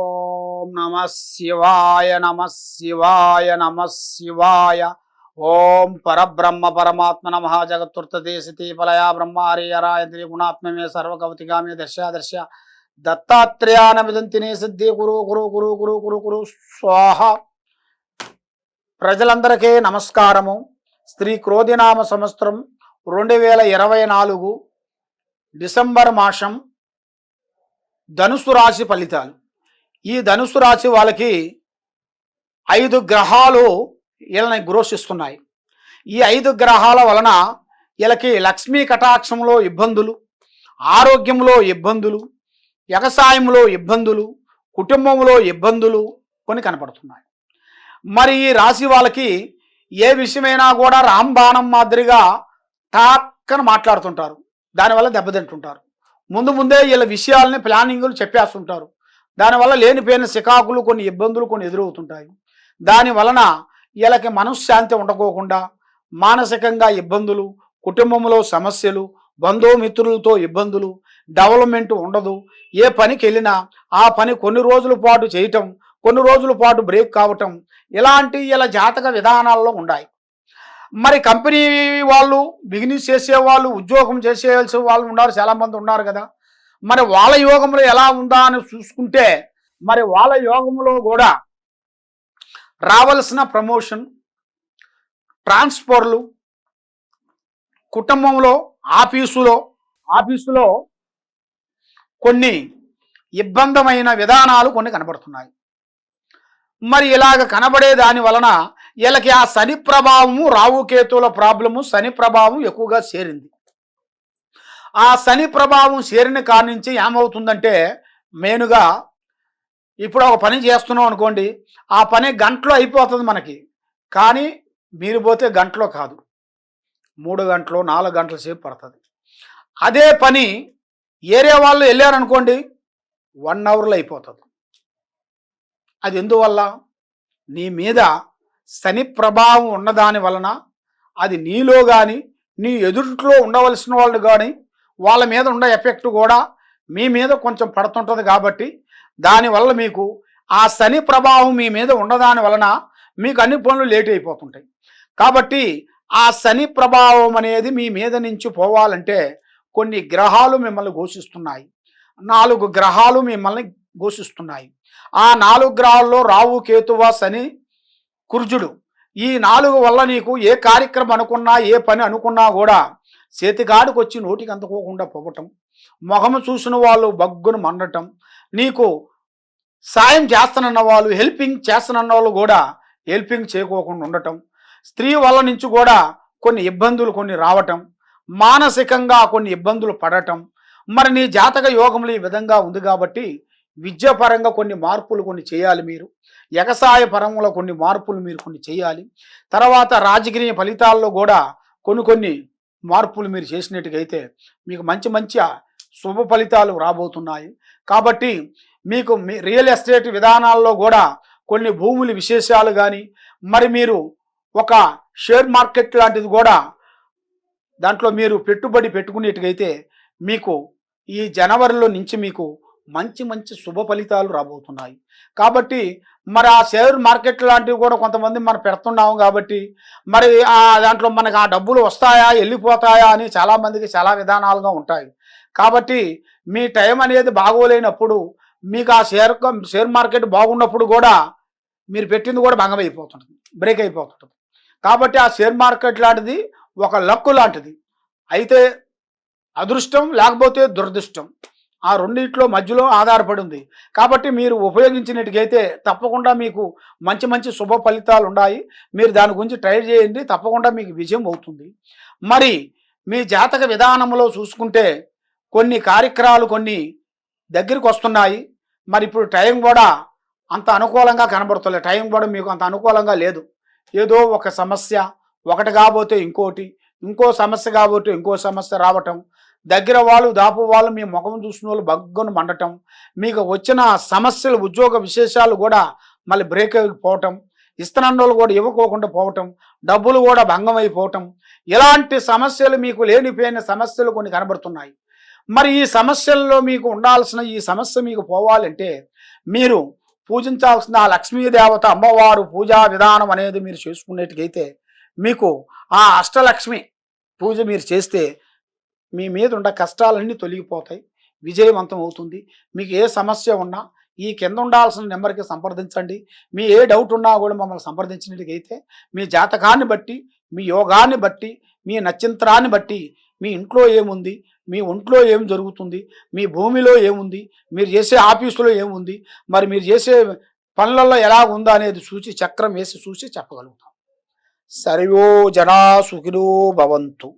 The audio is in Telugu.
ఓం నమ శివాయ నమ శివాయ నమ శివాయ. ఓం పరబ్రహ్మ పరమాత్మ నమ జగత్తుర్తదేశితి ఫలయా బ్రహ్మారియరాయ త్రిగుణాత్మే సర్వకవతిగామి దర్శ దత్తాత్రేయాన విదంతిని సిద్ధి గురు గురు గురు గురు గురు గురు స్వాహ. ప్రజలందరికీ నమస్కారము. శ్రీ క్రోధినామ సంవత్సరం 2024 డిసెంబర్ మాసం ధనుసు రాశి ఫలితాలు. ఈ ధనుసు రాశి వాళ్ళకి 5 గ్రహాలు వీళ్ళని గ్రోషిస్తున్నాయి. ఈ 5 గ్రహాల వలన వీళ్ళకి లక్ష్మీ కటాక్షంలో ఇబ్బందులు, ఆరోగ్యంలో ఇబ్బందులు, వ్యవసాయంలో ఇబ్బందులు, కుటుంబంలో ఇబ్బందులు కొన్ని కనపడుతున్నాయి. మరి ఈ రాశి వాళ్ళకి ఏ విషయమైనా కూడా రాంబాణం మాదిరిగా టాక్కన మాట్లాడుతుంటారు. దానివల్ల దెబ్బతింటుంటారు. ముందే వీళ్ళ విషయాలని ప్లానింగులు చెప్పేస్తుంటారు. దానివల్ల లేనిపోయిన సికాకులు, కొన్ని ఇబ్బందులు కొన్ని ఎదురవుతుంటాయి. దాని వలన వీళ్ళకి మనశ్శాంతి ఉండకోకుండా మానసికంగా ఇబ్బందులు, కుటుంబంలో సమస్యలు, బంధుమిత్రులతో ఇబ్బందులు, డెవలప్మెంట్ ఉండదు. ఏ పనికి వెళ్ళినా ఆ పని కొన్ని రోజుల పాటు చేయటం, కొన్ని రోజుల పాటు బ్రేక్ కావటం, ఇలాంటి ఇలా జాతక విధానాల్లో ఉన్నాయి. మరి కంపెనీ వాళ్ళు, బిజినెస్ చేసేవాళ్ళు, ఉద్యోగం చేసేయాల్సిన వాళ్ళు ఉన్నారు, చాలామంది ఉన్నారు కదా. మరి వాళ్ళ యోగంలో ఎలా ఉందా అని చూసుకుంటే, మరి వాళ్ళ యోగంలో కూడా రావాల్సిన ప్రమోషన్, ట్రాన్స్ఫర్లు, కుటుంబంలో ఆఫీసులో కొన్ని ఇబ్బందమైన విధానాలు కొన్ని కనబడుతున్నాయి. మరి ఇలాగ కనబడే దాని వలన వీళ్ళకి ఆ శని ప్రభావము, రావుకేతువుల ప్రాబ్లము, శని ప్రభావం ఎక్కువగా చేరింది. ఆ శని ప్రభావం చేరిన కాడి నుంచి ఏమవుతుందంటే, మెయిన్గా ఇప్పుడు ఒక పని చేస్తున్నాం అనుకోండి, ఆ పని గంటలో అయిపోతుంది మనకి. కానీ మీరు పోతే గంటలో కాదు, 3 గంటలు 4 గంటల సేపు పడుతుంది. అదే పని ఏరియా వాళ్ళు వెళ్ళారనుకోండి, 1 అవర్లో అయిపోతుంది. అది ఎందువల్ల? నీ మీద శని ప్రభావం ఉన్నదాని వలన అది నీలో కానీ, నీ ఎదుట్లో ఉండవలసిన వాళ్ళు కానీ, వాళ్ళ మీద ఉండే ఎఫెక్ట్ కూడా మీ మీద కొంచెం పడుతుంటుంది. కాబట్టి దానివల్ల మీకు ఆ శని ప్రభావం మీ మీద ఉండదాని వలన మీకు అన్ని పనులు లేట్ అయిపోతుంటాయి. కాబట్టి ఆ శని ప్రభావం అనేది మీ మీద నుంచి పోవాలంటే కొన్ని గ్రహాలు మిమ్మల్ని ఘోషిస్తున్నాయి. 4 గ్రహాలు మిమ్మల్ని ఘోషిస్తున్నాయి. ఆ 4 గ్రహాల్లో రావు, కేతువ, శని, కుర్జుడు. ఈ 4 వల్ల నీకు ఏ కార్యక్రమం అనుకున్నా, ఏ పని అనుకున్నా కూడా చేతిగాడికి వచ్చి నోటికి అందుకోకుండా పోవటం, మొహము చూసిన వాళ్ళు బగ్గును మండటం, నీకు సాయం చేస్తానన్న వాళ్ళు, హెల్పింగ్ చేస్తానన్న వాళ్ళు కూడా హెల్పింగ్ చేయకోకుండా ఉండటం, స్త్రీ వల్ల నుంచి కూడా కొన్ని ఇబ్బందులు కొన్ని రావటం, మానసికంగా కొన్ని ఇబ్బందులు పడటం. మరి నీ జాతక యోగంలో ఈ విధంగా ఉంది కాబట్టి విద్యాపరంగా కొన్ని మార్పులు కొన్ని చేయాలి మీరు. వ్యవసాయ పరంలో కొన్ని మార్పులు మీరు కొన్ని చేయాలి. తర్వాత రాజకీయ ఫలితాల్లో కూడా కొన్ని మార్పులు మీరు చేసినట్టుగైతే మీకు మంచి శుభ ఫలితాలు రాబోతున్నాయి. కాబట్టి మీకు రియల్ ఎస్టేట్ విధానాల్లో కూడా కొన్ని భూముల విశేషాలు కానీ, మరి మీరు ఒక షేర్ మార్కెట్ లాంటిది కూడా దాంట్లో మీరు పెట్టుబడి పెట్టుకునేట్టుగైతే మీకు ఈ జనవరిలో నుంచి మీకు మంచి శుభ ఫలితాలు రాబోతున్నాయి. కాబట్టి మరి ఆ షేర్ మార్కెట్ లాంటివి కూడా కొంతమంది మనం పెడుతున్నాము. కాబట్టి మరి ఆ దాంట్లో మనకు ఆ డబ్బులు వస్తాయా, వెళ్ళిపోతాయా అని చాలామందికి చాలా విధానాలుగా ఉంటాయి. కాబట్టి మీ టైం అనేది బాగోలేనప్పుడు, మీకు ఆ షేర్ మార్కెట్ బాగున్నప్పుడు కూడా మీరు పెట్టింది కూడా భంగం అయిపోతుంటుంది, బ్రేక్ అయిపోతుంటుంది. కాబట్టి ఆ షేర్ మార్కెట్ లాంటిది ఒక లక్కు లాంటిది. అయితే అదృష్టం లేకపోతే దురదృష్టం, ఆ రెండిట్లో మధ్యలో ఆధారపడి ఉంది. కాబట్టి మీరు ఉపయోగించినట్టుగైతే తప్పకుండా మీకు మంచి శుభ ఫలితాలు ఉన్నాయి. మీరు దాని గురించి ట్రై చేయండి, తప్పకుండా మీకు విజయం అవుతుంది. మరి మీ జాతక విధానంలో చూసుకుంటే కొన్ని కార్యక్రమాలు కొన్ని దగ్గరికి వస్తున్నాయి. మరి ఇప్పుడు టైం కూడా అంత అనుకూలంగా కనబడుతుంది. టైం కూడా మీకు అంత అనుకూలంగా లేదు. ఏదో ఒక సమస్య, ఒకటి కాబోతే ఇంకోటి, ఇంకో సమస్య కాబోతే ఇంకో సమస్య రావటం, దగ్గర వాళ్ళు దాపు వాళ్ళు మీ ముఖం చూసిన వాళ్ళు బగ్గును మండటం, మీకు వచ్చిన సమస్యలు, ఉద్యోగ విశేషాలు కూడా మళ్ళీ బ్రేక్ అయిపోవటం, ఇస్తున్న వాళ్ళు కూడా ఇవ్వకోకుండా పోవటం, డబ్బులు కూడా భంగం అయిపోవటం, ఇలాంటి సమస్యలు మీకు లేనిపోయిన సమస్యలు కొన్ని కనబడుతున్నాయి. మరి ఈ సమస్యల్లో మీకు ఉండాల్సిన ఈ సమస్య మీకు పోవాలంటే మీరు పూజించాల్సిన ఆ లక్ష్మీదేవత అమ్మవారు పూజా విధానం అనేది మీరు చేసుకునేట్టుకైతే మీకు ఆ అష్టలక్ష్మి పూజ మీరు చేస్తే మీ మీద ఉన్న కష్టాలన్నీ తొలగిపోతాయి, విజయవంతం అవుతుంది. మీకు ఏ సమస్య ఉన్నా ఈ కింద ఉండాల్సిన నెంబర్కి సంప్రదించండి. మీ ఏ డౌట్ ఉన్నా కూడా మమ్మల్ని సంప్రదించినట్టుకైతే మీ జాతకాన్ని బట్టి, మీ యోగాన్ని బట్టి, మీ నక్షత్రాన్ని బట్టి, మీ ఇంట్లో ఏముంది, మీ ఒంట్లో ఏం జరుగుతుంది, మీ భూమిలో ఏముంది, మీరు చేసే ఆఫీసులో ఏముంది, మరి మీరు చేసే పనులలో ఎలా ఉందా అనేది చూసి చక్రం వేసి చూసి చెప్పగలుగుతాం. సర్వో జనా సుఖినో భవంతు.